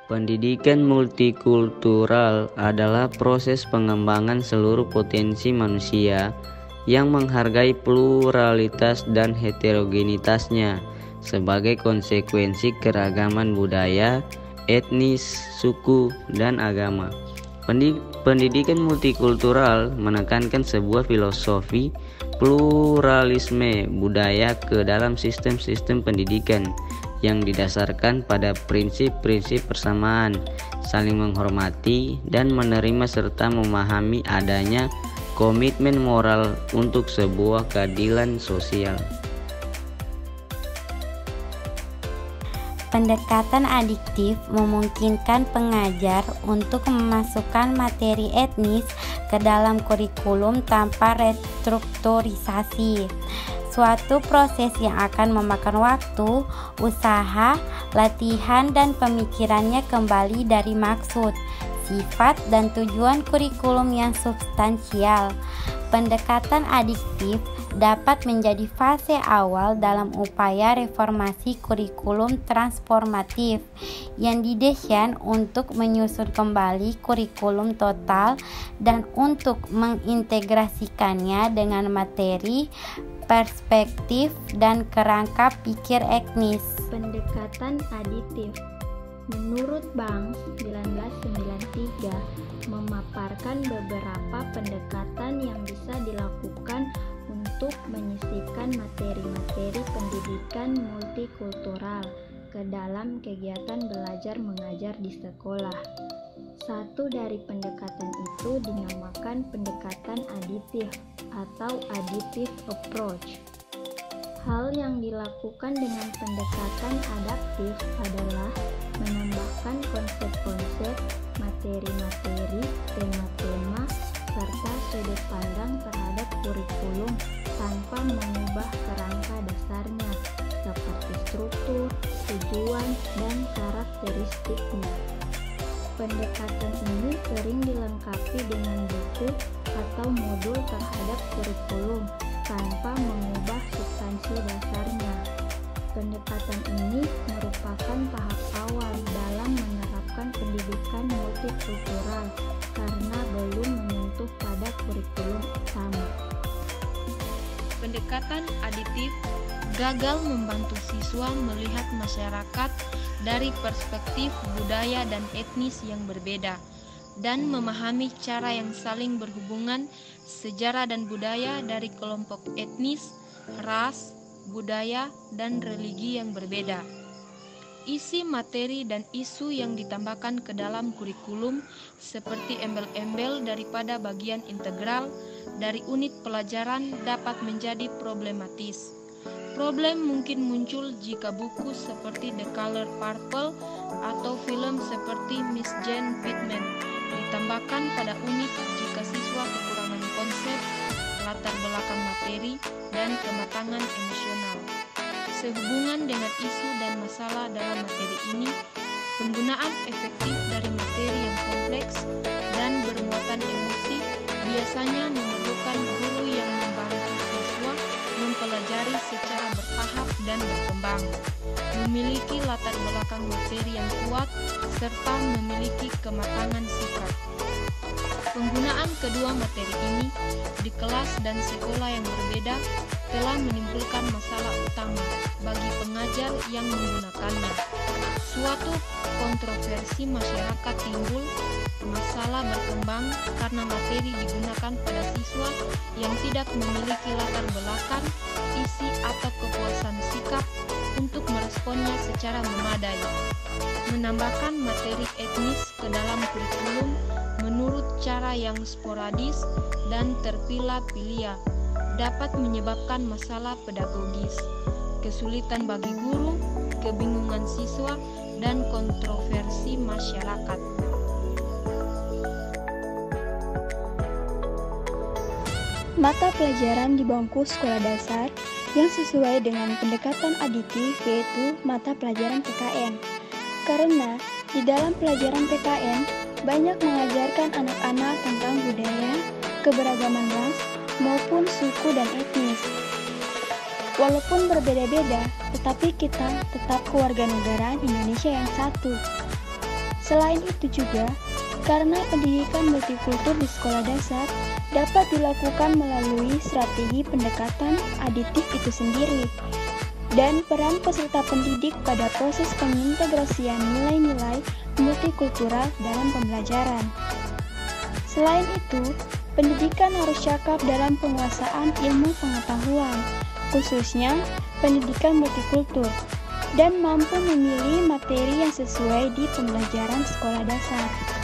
Pendidikan multikultural adalah proses pengembangan seluruh potensi manusia yang menghargai pluralitas dan heterogenitasnya sebagai konsekuensi keragaman budaya, etnis, suku, dan agama. Pendidikan multikultural menekankan sebuah filosofi pluralisme budaya ke dalam sistem-sistem pendidikan yang didasarkan pada prinsip-prinsip persamaan, saling menghormati, dan menerima serta memahami adanya komitmen moral untuk sebuah keadilan sosial. Pendekatan adiktif memungkinkan pengajar untuk memasukkan materi etnis ke dalam kurikulum tanpa restrukturisasi. Suatu proses yang akan memakan waktu, usaha, latihan, dan pemikirannya kembali dari maksud, sifat, dan tujuan kurikulum yang substansial. Pendekatan adiktif dapat menjadi fase awal dalam upaya reformasi kurikulum transformatif yang didesain untuk menyusun kembali kurikulum total dan untuk mengintegrasikannya dengan materi, perspektif, dan kerangka pikir etnis. Pendekatan aditif menurut Bang 1993 memaparkan beberapa pendekatan yang bisa dilakukan untuk menyisipkan materi-materi pendidikan multikultural ke dalam kegiatan belajar mengajar di sekolah. Satu dari pendekatan itu dinamakan pendekatan aditif atau additive approach. Hal yang dilakukan dengan pendekatan adaptif adalah menambahkan konsep-konsep, materi-materi, tema-tema, serta sudut pandang terhadap kurikulum tanpa mengubah kerangka dasarnya seperti struktur, tujuan, dan karakteristiknya. Pendekatan ini sering dilengkapi dengan buku atau modul terhadap kurikulum tanpa mengubah substansi dasarnya. Pendekatan ini merupakan tahap awal dalam menerapkan pendidikan multikultural karena belum menyentuh pada kurikulum utama. Pendekatan aditif gagal membantu siswa melihat masyarakat dari perspektif budaya dan etnis yang berbeda dan memahami cara yang saling berhubungan sejarah dan budaya dari kelompok etnis, ras, budaya, dan religi yang berbeda. Isi materi dan isu yang ditambahkan ke dalam kurikulum seperti embel-embel daripada bagian integral dari unit pelajaran dapat menjadi problematis. Problem mungkin muncul jika buku seperti The Color Purple atau film seperti Miss Jane Pittman ditambahkan pada unit jika siswa kekurangan konsep, latar belakang materi, dan kematangan emosional. Sehubungan dengan isu dan masalah dalam materi ini, penggunaan efektif dari materi yang kompleks dan bermuatan emosi biasanya memerlukan guru yang membantu siswa mempelajari secara bertahap dan berkembang, memiliki latar belakang materi yang kuat, serta memiliki kematangan sikap. Penggunaan kedua materi ini di kelas dan sekolah yang berbeda telah menimbulkan masalah utama bagi pengajar yang menggunakannya. Suatu kontroversi masyarakat timbul, masalah berkembang karena materi digunakan pada siswa yang tidak memiliki latar belakang, isi atau kepuasan sikap untuk meresponnya secara memadai. Menambahkan materi etnis ke dalam kurikulum menurut cara yang sporadis dan terpilah-pilih dapat menyebabkan masalah pedagogis, kesulitan bagi guru, kebingungan siswa, dan kontroversi masyarakat. Mata pelajaran di bangku sekolah dasar yang sesuai dengan pendekatan aditif yaitu mata pelajaran PKN. Karena di dalam pelajaran PKN banyak mengajarkan anak-anak tentang budaya, keberagaman ras, maupun suku dan etnis. Walaupun berbeda-beda, tetapi kita tetap kewarganegaraan Indonesia yang satu. Selain itu juga, karena pendidikan multikultur di sekolah dasar dapat dilakukan melalui strategi pendekatan aditif itu sendiri, dan peran peserta pendidik pada proses pengintegrasian nilai-nilai multikultural dalam pembelajaran. Selain itu, pendidikan harus cakap dalam penguasaan ilmu pengetahuan, khususnya pendidikan multikultur, dan mampu memilih materi yang sesuai di pembelajaran sekolah dasar.